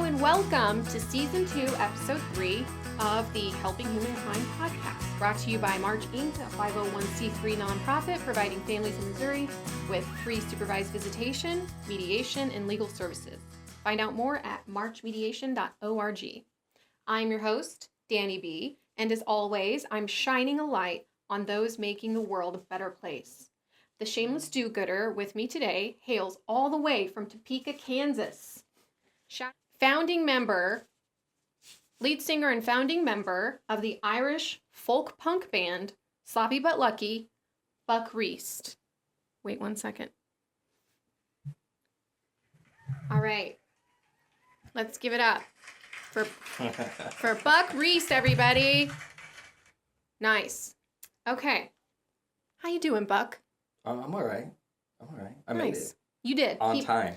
and welcome to Season 2, Episode 3 of the Helping Humankind podcast, brought to you by M.A.R.C.H, Inc., a 501c3 nonprofit providing families in Missouri with free supervised visitation, mediation, and legal services. Find out more at marchmediation.org. I'm your host, Danny B., and as always, I'm shining a light on those making the world a better place. The shameless do-gooder with me today hails all the way from Topeka, Kansas. Lead singer and founding member of the Irish folk punk band Sloppy But Lucky, Buck Reist. Wait 1 second. All right, let's give it up for Buck Reist, everybody. Nice. Okay, how you doing, Buck? I'm all right. I made it. You did. On time.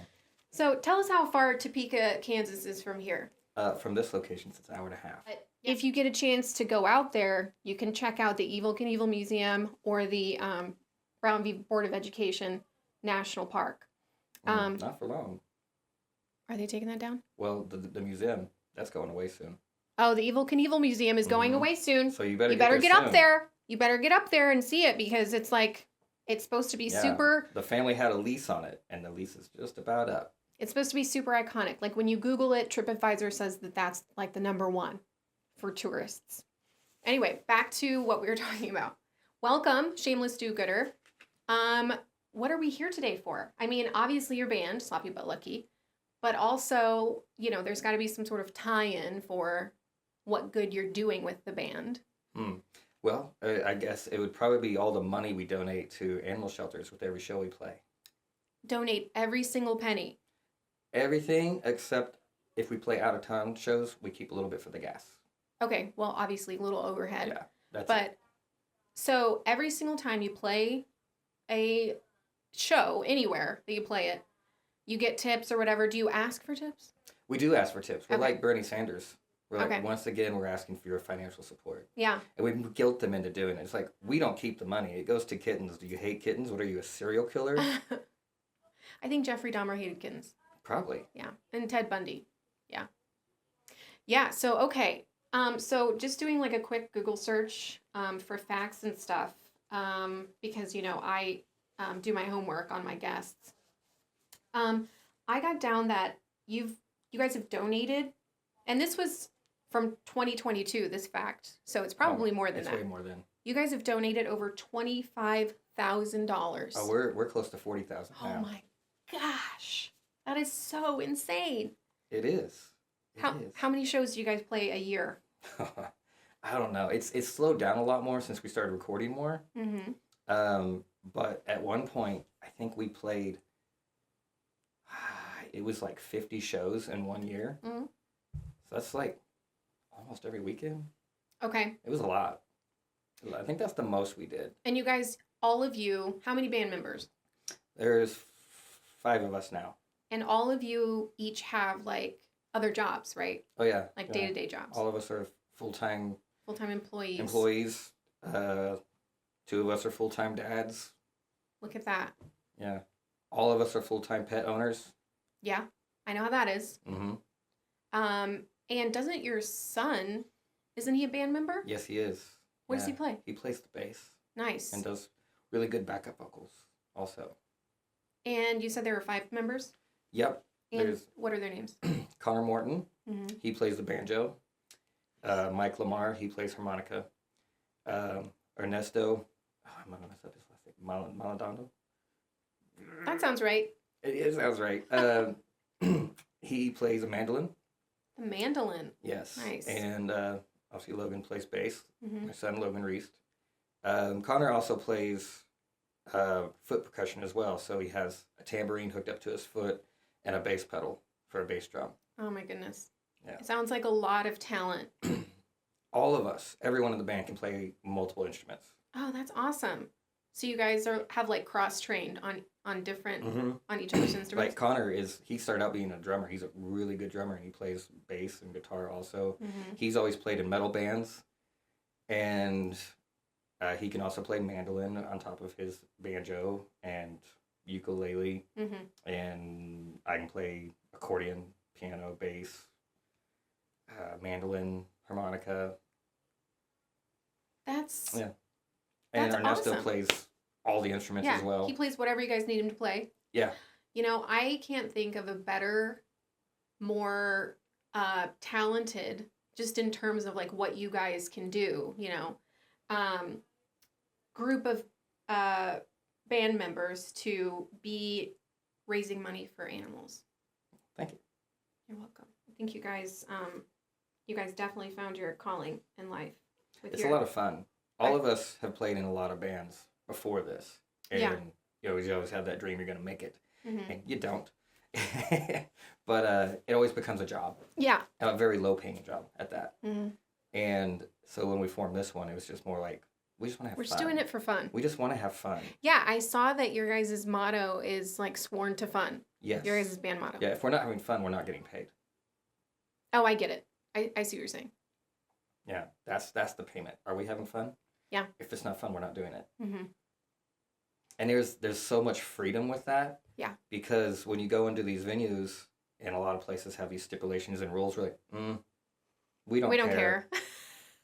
So tell us how far Topeka, Kansas is from here. From this location, it's an hour and a half. If you get a chance to go out there, you can check out the Evel Knievel Museum or the Brown v. Board of Education National Park. Not for long. Are they taking that down? Well, the museum, that's going away soon. Oh, the Evel Knievel Museum is going away soon. So you better get up there. You better get up there and see it because it's supposed to be super... The family had a lease on it, and the lease is just about up. It's supposed to be super iconic. Like when you Google it, TripAdvisor says that that's like the number one for tourists. Anyway, back to what we were talking about. Welcome, Shameless Do-Gooder. What are we here today for? I mean, obviously your band, Sloppy But Lucky, but also, there's got to be some sort of tie-in for what good you're doing with the band. Well, I guess it would probably be all the money we donate to animal shelters with every show we play. Donate every single penny. Everything except if we play out-of-town shows, we keep a little bit for the gas. Okay, well, obviously a little overhead. Yeah, that's it. So every single time you play a show, anywhere that you play it, you get tips or whatever. Do you ask for tips? We do ask for tips. We're Okay. like Bernie Sanders. We're like, Okay. once again, we're asking for your financial support. Yeah. And we guilt them into doing it. It's like, we don't keep the money. It goes to kittens. Do you hate kittens? What are you, a serial killer? I think Jeffrey Dahmer hated kittens. Probably. Yeah. And Ted Bundy. Yeah. Yeah. So, okay. So just doing like a quick Google search for facts and stuff because, I do my homework on my guests. I got down that you guys have donated, and this was from 2022, this fact. So it's probably more than that. It's way more than. You guys have donated over $25,000. Oh, we're close to 40,000 now. Oh my gosh. That is so insane. It is. How many shows do you guys play a year? I don't know. It's slowed down a lot more since we started recording more. Mm-hmm. But at one point, I think we played, it was like 50 shows in 1 year. Mm-hmm. So that's like almost every weekend. Okay. It was a lot. I think that's the most we did. And you guys, all of you, how many band members? There's 5 of us now. And all of you each have like other jobs, right? Oh yeah. Like day-to-day jobs. All of us are full-time employees. 2 of us are full-time dads. Look at that. Yeah. All of us are full-time pet owners. Yeah. I know how that is. Mm-hmm. And doesn't your son, isn't he a band member? Yes, he is. What does he play? He plays the bass. Nice. And does really good backup vocals also. And you said there were 5 members? Yep. And what are their names? Connor Morton. Mm-hmm. He plays the banjo. Mike Lamar, he plays harmonica. Ernesto, I'm going to mess up his last name, Maladando. That sounds right. It sounds right. He plays a mandolin. The mandolin. Yes. Nice. And obviously Logan plays bass. Mm-hmm. My son, Logan Reist. Connor also plays foot percussion as well. So he has a tambourine hooked up to his foot and a bass pedal for a bass drum. Oh my goodness. Yeah. It sounds like a lot of talent. All of us, everyone in the band can play multiple instruments. Oh, that's awesome. So you guys have like cross-trained on different, on each other's instruments? Like Connor he started out being a drummer. He's a really good drummer and he plays bass and guitar also. Mm-hmm. He's always played in metal bands and he can also play mandolin on top of his banjo and ukulele. Mm-hmm. And I can play accordion, piano, bass, mandolin, harmonica. That's Yeah. And that's Ernesto awesome. plays all the instruments as well. He plays whatever you guys need him to play. Yeah. You know, I can't think of a better, more talented, just in terms of like what you guys can do, um, group of band members to be raising money for animals. Thank you. You're welcome. I think you guys definitely found your calling in life. It's a lot of fun. All of us have played in a lot of bands before this. And you always have that dream you're going to make it. Mm-hmm. And you don't. But it always becomes a job. Yeah. A very low-paying job at that. Mm-hmm. And so when we formed this one, it was just more like, we just want to have fun. We're just doing it for fun. We just want to have fun. Yeah, I saw that your guys' motto is like sworn to fun. Yes. Your guys' band motto. Yeah, if we're not having fun, we're not getting paid. Oh, I get it. I see what you're saying. Yeah, that's the payment. Are we having fun? Yeah. If it's not fun, we're not doing it. Mm-hmm. And there's so much freedom with that. Yeah. Because when you go into these venues, and a lot of places have these stipulations and rules, we're like, we don't care.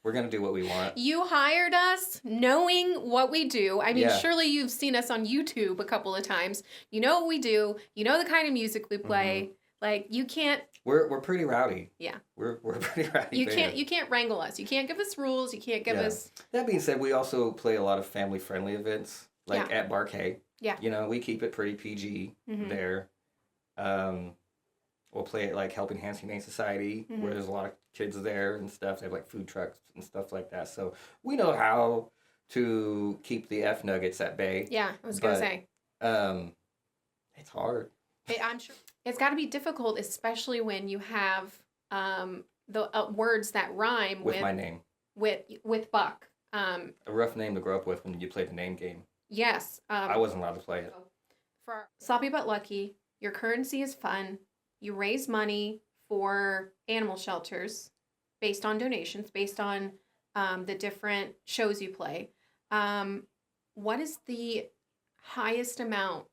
We're going to do what we want. You hired us knowing what we do. I mean, Yeah. Surely you've seen us on YouTube a couple of times. You know what we do. You know the kind of music we play. Mm-hmm. Like, you can't... We're pretty rowdy. Yeah. We're a pretty rowdy You band. can't wrangle us. You can't give us rules. You can't give us... That being said, we also play a lot of family-friendly events, like at M.A.R.C.H. Yeah. You know, we keep it pretty PG there. We'll play at like Helping Hands Humane Society, where there's a lot of kids there and stuff. They have like food trucks and stuff like that. So we know how to keep the F nuggets at bay. Yeah, I was going to say. It's hard. I'm sure. It's got to be difficult, especially when you have the words that rhyme with my name. With Buck. A rough name to grow up with when you play the name game. Yes. I wasn't allowed to play it. For Sloppy But Lucky, your currency is fun. You raise money for animal shelters based on donations, based on the different shows you play. What is the highest amount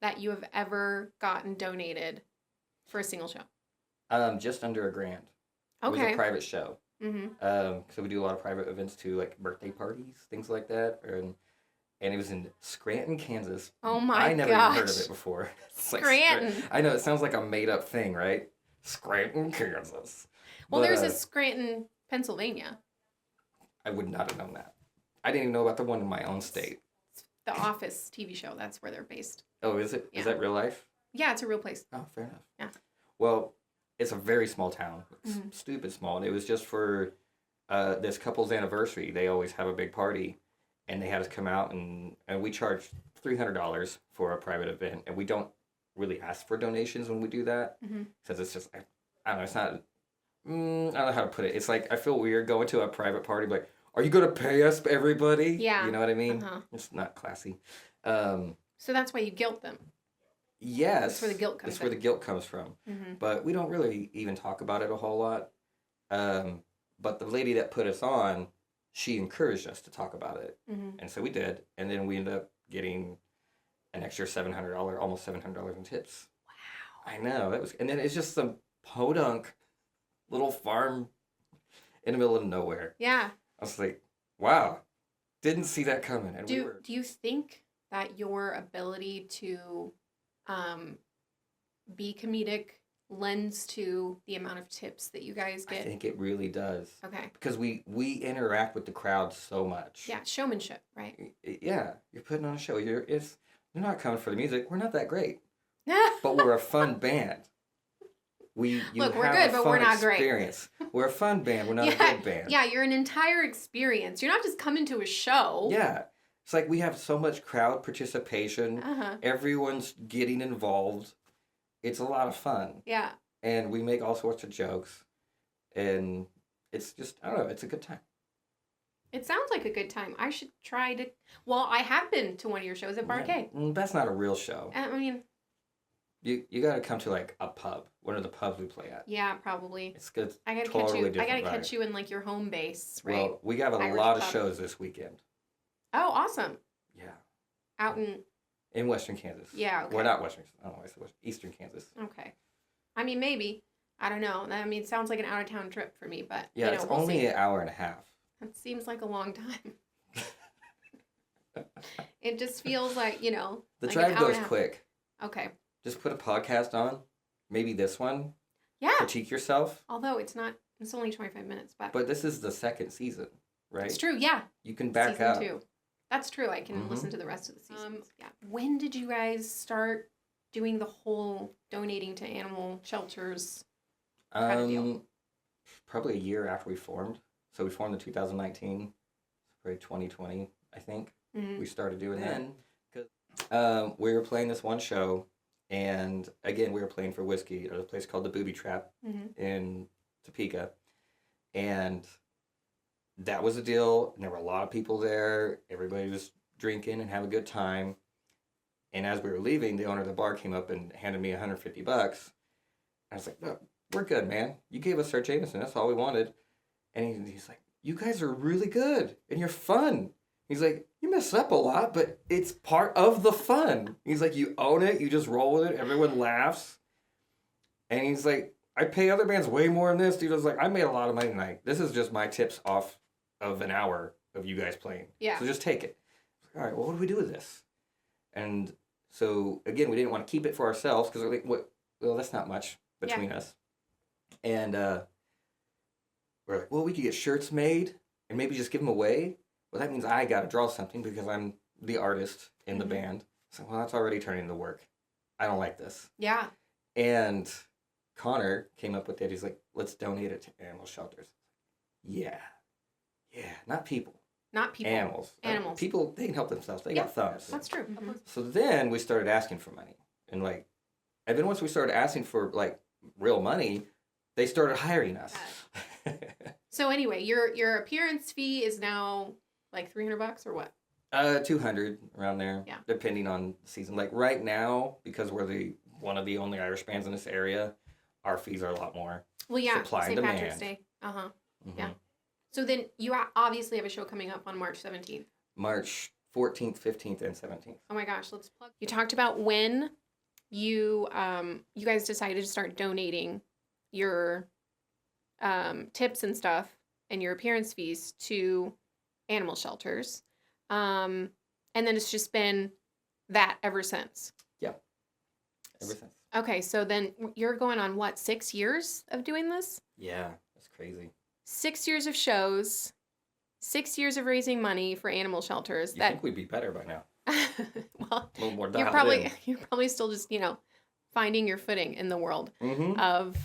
that you have ever gotten donated for a single show? Just under $1,000. Okay. It was a private show. Mm-hmm. So we do a lot of private events too, like birthday parties, things like that. And it was in Scranton, Kansas. Oh my I never gosh. even heard of it before. Scranton. I know, it sounds like a made-up thing, right? Scranton, Kansas. Well, But, there's a Scranton, Pennsylvania. I would not have known that. I didn't even know about the one in my own state. The Office TV show. That's where they're based. Oh, is it? Yeah. Is that real life? Yeah, it's a real place. Oh, fair enough. Yeah. Well, it's a very small town. It's stupid small. And it was just for this couple's anniversary. They always have a big party. And they had us come out, and we charge $300 for a private event. And we don't really ask for donations when we do that. Because it's just, I don't know, it's not, I don't know how to put it. It's like, I feel weird going to a private party, like, are you going to pay us, everybody? Yeah. You know what I mean? Uh-huh. It's not classy. So that's why you guilt them. Yes. That's where the guilt comes That's where the guilt comes from. But we don't really even talk about it a whole lot. But the lady that put us on, she encouraged us to talk about it. And so we did. And then we ended up getting an extra $700, almost $700 in tips. Wow. I know. And then it's just some podunk little farm in the middle of nowhere. Yeah. I was like, wow, didn't see that coming. And Do you think that your ability to be comedic lends to the amount of tips that you guys get? I think it really does. Okay. Because we interact with the crowd so much. Yeah, showmanship, right? Yeah, you're putting on a show. You're not coming for the music. We're not that great, but we're a fun band. Look, we're good, but we're not experience. Great. We're a fun band. We're not a good band. Yeah, you're an entire experience. You're not just coming to a show. Yeah. It's like we have so much crowd participation. Everyone's getting involved. It's a lot of fun. Yeah. And we make all sorts of jokes. And it's just, I don't know, it's a good time. It sounds like a good time. I should try to... Well, I have been to one of your shows at M.A.R.C.H. That's not a real show. I mean... You got to come to like a pub. One of the pubs we play at. Yeah, probably. It's good. I gotta catch you in like your home base, right? Well, we have a lot of shows this weekend. Oh, awesome. Yeah. Out in Western Kansas. Yeah. Okay. Well, not Western. I don't know why I said Eastern Kansas. Okay. I mean, maybe. I don't know. I mean, it sounds like an out-of-town trip for me, but, Yeah, it's we'll only see. an hour and a half. That seems like a long time. It just feels like, The like drive an hour goes and a half. quick. Okay. Just put a podcast on. Maybe this one. Yeah. Critique yourself. Although it's only 25 minutes, but. But this is the second season, right? It's true, yeah. You can back Season up. 2. That's true. I can listen to the rest of the seasons. Yeah. When did you guys start doing the whole donating to animal shelters kind of deal? Probably a year after we formed. So we formed in 2019. Probably 2020, I think. Mm-hmm. We started doing that. Because we were playing this one show, and again, we were playing for whiskey at a place called the Booby Trap in Topeka. And that was a deal, and there were a lot of people there. Everybody was drinking and having a good time. And as we were leaving, the owner of the bar came up and handed me $150. I was like, "No, we're good, man. You gave us our Jameson. That's all we wanted." And he's like, "You guys are really good, and you're fun." He's like, "You mess up a lot, but it's part of the fun." He's like, "You own it. You just roll with it. Everyone laughs." And he's like, "I pay other bands way more than this." Dude, I was like, "I made a lot of money tonight. This is just my tips off of an hour of you guys playing. Yeah. So just take it." All right, well, what do we do with this? And so, again, we didn't want to keep it for ourselves because we're like, well, that's not much between us. And we're like, well, we could get shirts made and maybe just give them away. Well, that means I got to draw something because I'm the artist in the band. So, well, that's already turning into work. I don't like this. Yeah. And Connor came up with it. He's like, let's donate it to animal shelters. Yeah. Yeah, not people. Not people. Animals. Animals. People, they can help themselves. They got thumbs. That's true. Mm-hmm. So then we started asking for money. And then once we started asking for real money, they started hiring us. So anyway, your appearance fee is now like $300 or what? 200 around there. Yeah. Depending on the season. Like right now, because we're one of the only Irish bands in this area, our fees are a lot more. Well, yeah. Supply and St. demand. Patrick's Day. Uh-huh. Mm-hmm. Yeah. So then you obviously have a show coming up on March 17th. March 14th, 15th, and 17th. Oh my gosh, let's plug. You talked about when you guys decided to start donating your tips and stuff and your appearance fees to animal shelters. And then it's just been that ever since. Yeah. Ever since. Okay, so then you're going on what, 6 years of doing this? Yeah, that's crazy. 6 years of shows, 6 years of raising money for animal shelters. You think we'd be better by now? Well, a little more you're dialed probably still just finding your footing in the world of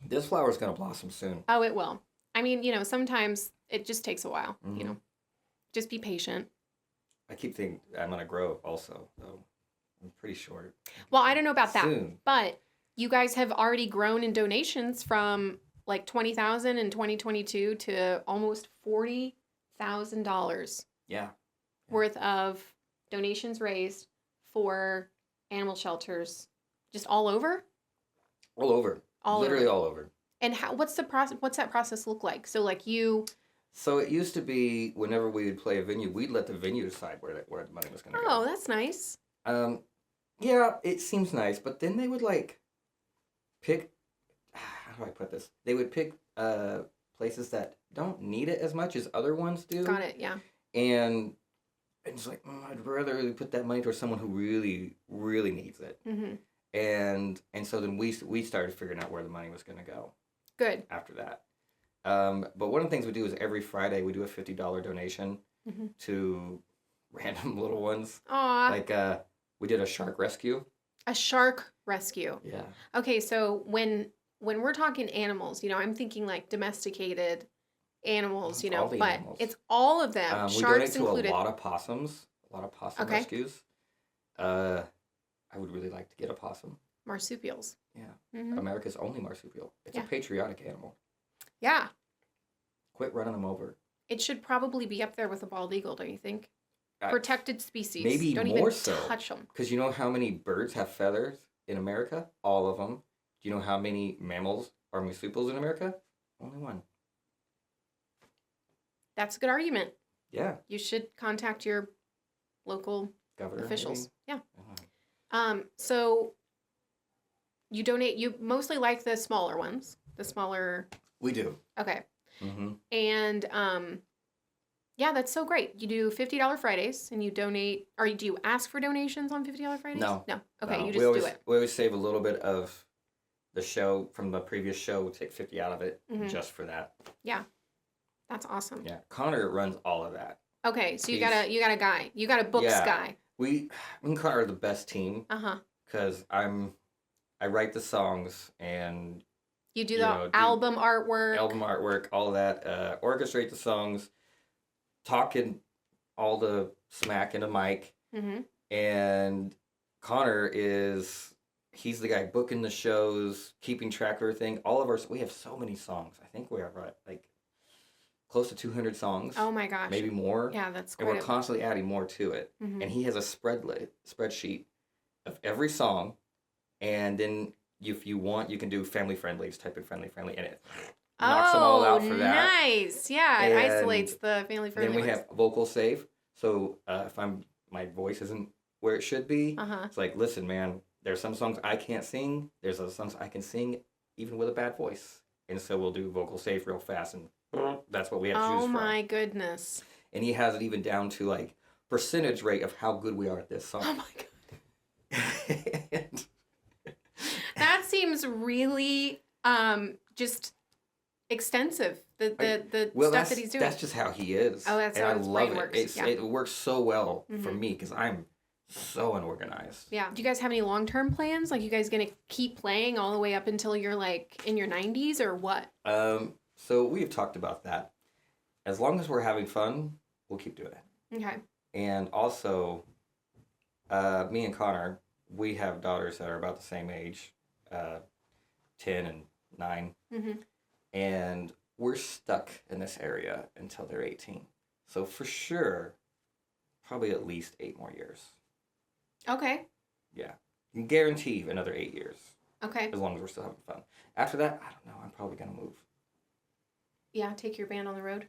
This flower's gonna blossom soon. Oh, it will. I mean, sometimes it just takes a while. Just be patient. I keep thinking I'm gonna grow also, though. I'm pretty short. Well, I don't know about Soon. that, but you guys have already grown in donations from like 20,000 in 2022 to almost $40,000 worth of donations raised for animal shelters, just all over. All over. Literally all over. And what's the process? What's that process look like? So So it used to be whenever we would play a venue, we'd let the venue decide where the money was going to go. Oh, that's nice. Yeah, it seems nice, but then they would pick. How do I put this? They would pick places that don't need it as much as other ones do. Got it. Yeah. And it's like I'd rather really put that money towards someone who really, really needs it. Mm-hmm. And so then we started figuring out where the money was going to go. Good. After that. But one of the things we do is every Friday we do a $50 donation to random little ones. Aw. We did a shark rescue. A shark rescue. Yeah. Okay, so when we're talking animals, I'm thinking like domesticated animals, All the but animals. It's all of them. We Sharks donate to included. a lot of possums, rescues. I would really like to get a possum. Marsupials. Yeah. Mm-hmm. America's only marsupial. It's a patriotic animal. Yeah. Quit running them over. It should probably be up there with a bald eagle, don't you think? Protected species. Maybe don't more even so. touch them. Because you know how many birds have feathers in America? All of them. Do you know how many mammals are marsupials in America? Only one. That's a good argument. Yeah. You should contact your local Governor officials. Maybe? Yeah. So you donate. You mostly like the smaller ones, the smaller. We do. Okay. Mm-hmm. And yeah, that's so great. You do $50 Fridays, and you donate. Or do you ask for donations on $50 Fridays? No. No. Okay, No. you just do it. We always save a little bit of the show from the previous show. We'll take 50 out of it just for that. Yeah, that's awesome. Yeah, Connor runs all of that. Okay, so you got a guy. You got a books guy. Me and Connor are the best team. Because I write the songs and you do the album artwork, all of that. Orchestrate the songs, talking all the smack in a mic, and Connor he's the guy booking the shows, keeping track of everything. We have so many songs. I think we have like close to 200 songs. Oh my gosh. Maybe more. Yeah, that's great. And we're constantly adding more to it. And he has a spreadsheet of every song. And then if you want, you can do family friendly. Just type in family, and it knocks them all out for that. Nice. Yeah, it isolates the family friendly. Then we have vocal save. So if my voice isn't where it should be, it's like, listen, man, there's some songs I can't sing. There's other songs I can sing even with a bad voice. And so we'll do vocal save real fast, and that's what we have to choose from. Oh my goodness. And he has it even down to like percentage rate of how good we are at this song. Oh my god. That seems really just extensive. The stuff that he's doing. That's just how he is. Oh, that's and how I his love brain it. works. It works so well for me because I'm so unorganized. Yeah. Do you guys have any long-term plans? Like, you guys gonna keep playing all the way up until you're like in your 90s or what? So we've talked about that. As long as we're having fun, we'll keep doing it. Okay. And also, me and Connor, we have daughters that are about the same age, 10 and 9. And we're stuck in this area until they're 18. So for sure, probably at least 8 more years. Okay. Yeah. You can guarantee another 8 years. Okay. As long as we're still having fun. After that, I don't know. I'm probably going to move. Yeah, take your band on the road.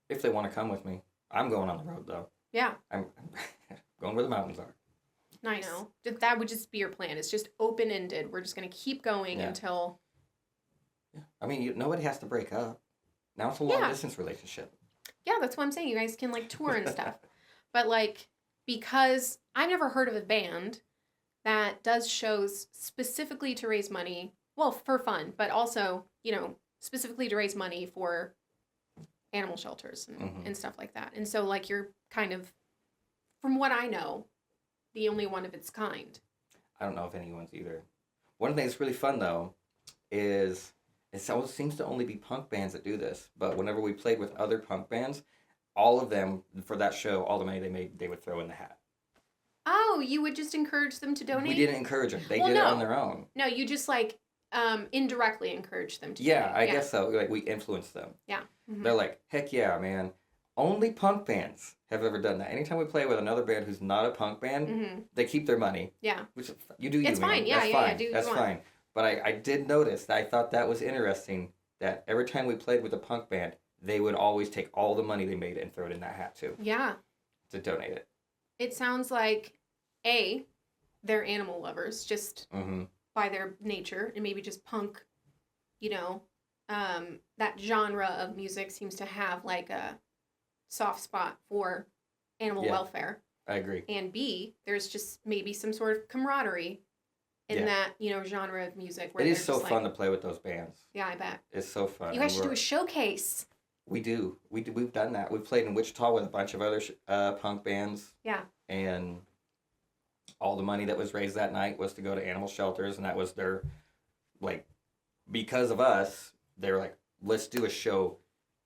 If they want to come with me. I'm going on the road, though. Yeah. I'm going where the mountains are. I know. That would just be your plan. It's just open-ended. We're just going to keep going until... Yeah. I mean, nobody has to break up. Now it's a long-distance relationship. Yeah, that's what I'm saying. You guys can, like, tour and stuff. But, like, because I've never heard of a band that does shows specifically to raise money, well, for fun, but also, specifically to raise money for animal shelters and stuff like that. And so, like, you're kind of, from what I know, the only one of its kind. I don't know if anyone's either. One thing that's really fun, though, is it seems to only be punk bands that do this. But whenever we played with other punk bands, all of them, for that show, all the money they made, they would throw in the hat. Oh, you would just encourage them to donate? We didn't encourage them. They did it on their own. No, you just, like, indirectly encourage them to donate. I guess so. Like, we influenced them. Yeah. They're like, heck yeah, man. Only punk bands have ever done that. Anytime we play with another band who's not a punk band, they keep their money. Yeah. Which you do. It's fine. Man. Yeah, That's fine. But I did notice that I thought that was interesting that every time we played with a punk band, they would always take all the money they made and throw it in that hat too. Yeah. To donate it. It sounds like, they're animal lovers just by their nature, and maybe just punk, that genre of music seems to have like a soft spot for animal welfare. I agree. And B, there's just maybe some sort of camaraderie in that, genre of music. Where it is so fun to play with those bands. Yeah, I bet. It's so fun. You guys should do a showcase. We do. We've done that. We've played in Wichita with a bunch of other punk bands. Yeah. And all the money that was raised that night was to go to animal shelters, and that was their, like, because of us, they were like, let's do a show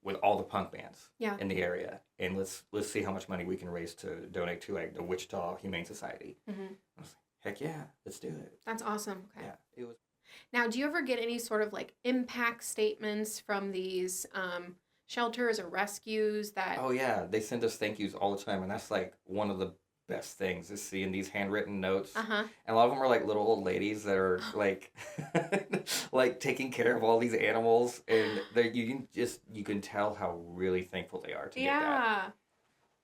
with all the punk bands in the area, and let's see how much money we can raise to donate to, like, the Wichita Humane Society. I was like, heck yeah, let's do it. That's awesome. Okay. Yeah, it was. Now, do you ever get any sort of, like, impact statements from these shelters or rescues that... Oh, yeah. They send us thank yous all the time, and that's, like, one of the best things is seeing these handwritten notes. And a lot of them are, like, little old ladies that are, like, like, taking care of all these animals, and you can tell how really thankful they are to get that.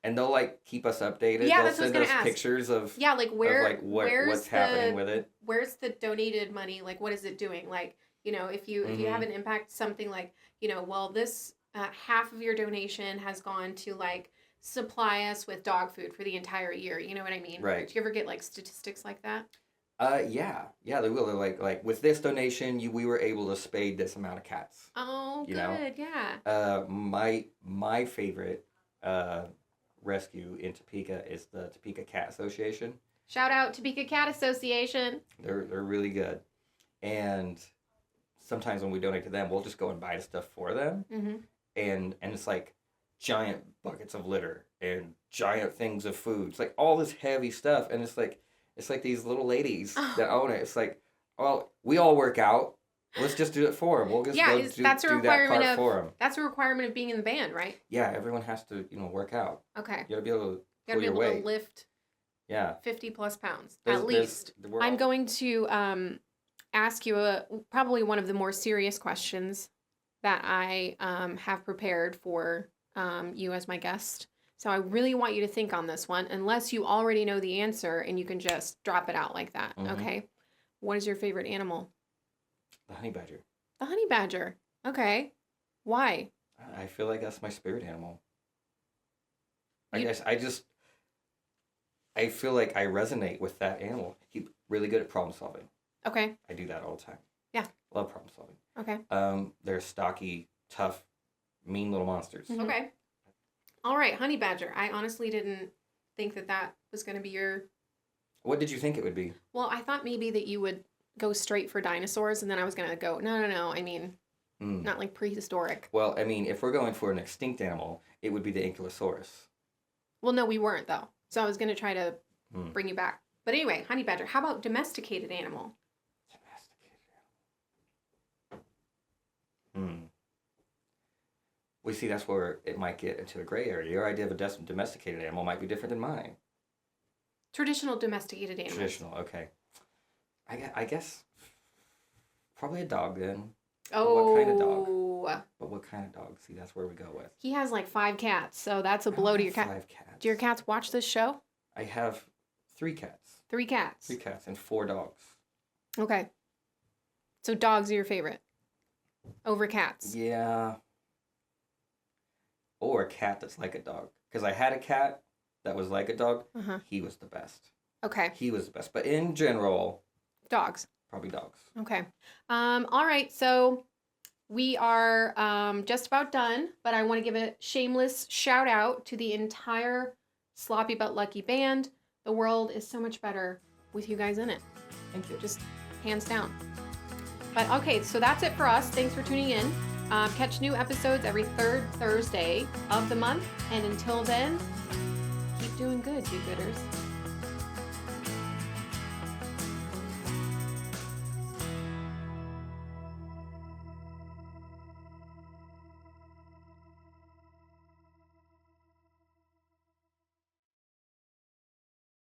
And they'll like keep us updated. Yeah, They'll that's what I was send gonna us ask. pictures of Yeah, like what's happening with it. Where's the donated money? Like, what is it doing? Like, if you have an impact, something like, well, this half of your donation has gone to like supply us with dog food for the entire year. You know what I mean? Right. Do you ever get like statistics like that? Yeah, they will. They're like with this donation, we were able to spade this amount of cats. Oh, good, yeah. My favorite rescue in Topeka is the Topeka Cat Association. Shout out Topeka Cat Association. They're really good, and sometimes when we donate to them, we'll just go and buy the stuff for them, and it's like giant buckets of litter and giant things of food. It's like all this heavy stuff, and it's like these little ladies that own it. It's like, well, we all work out. Let's just do it for them. We'll just do that part for them. That's a requirement of being in the band, right? Yeah, everyone has to, work out. Okay. You gotta be able to pull your weight. To lift. Yeah. 50 plus pounds at least. I'm going to ask you probably one of the more serious questions that I have prepared for you as my guest. So I really want you to think on this one, unless you already know the answer and you can just drop it out like that. Okay. What is your favorite animal? The honey badger. The honey badger. Okay. Why? I feel like that's my spirit animal. I feel like I resonate with that animal. He's really good at problem solving. Okay. I do that all the time. Yeah. Love problem solving. Okay. They're stocky, tough, mean little monsters. Okay. All right, honey badger. I honestly didn't think that was going to be your... What did you think it would be? Well, I thought maybe that you would go straight for dinosaurs, and then I was going to go, no. I mean, not like prehistoric. Well, I mean, if we're going for an extinct animal, it would be the Ankylosaurus. Well, no, we weren't, though. So I was going to try to bring you back. But anyway, honey badger. How about domesticated animal? We see that's where it might get into a gray area. Your idea of a domesticated animal might be different than mine. Traditional domesticated animals. Traditional, okay. I guess probably a dog then. Oh. But what kind of dog? But what kind of dog? See, that's where we go with. He has like 5 cats, so that's a blow to your cat. 5 cats. Do your cats watch this show? I have 3 cats. 3 cats. 3 cats and 4 dogs. Okay. So dogs are your favorite over cats. Yeah. Or a cat that's like a dog. Because I had a cat that was like a dog. He was the best. Okay. He was the best. But in general... Dogs. Probably dogs. Okay. All right. So we are just about done. But I want to give a shameless shout out to the entire Sloppy But Lucky band. The world is so much better with you guys in it. Thank you. Just hands down. But okay, so that's it for us. Thanks for tuning in. Catch new episodes every 3rd Thursday of the month. And until then, keep doing good, you gooders.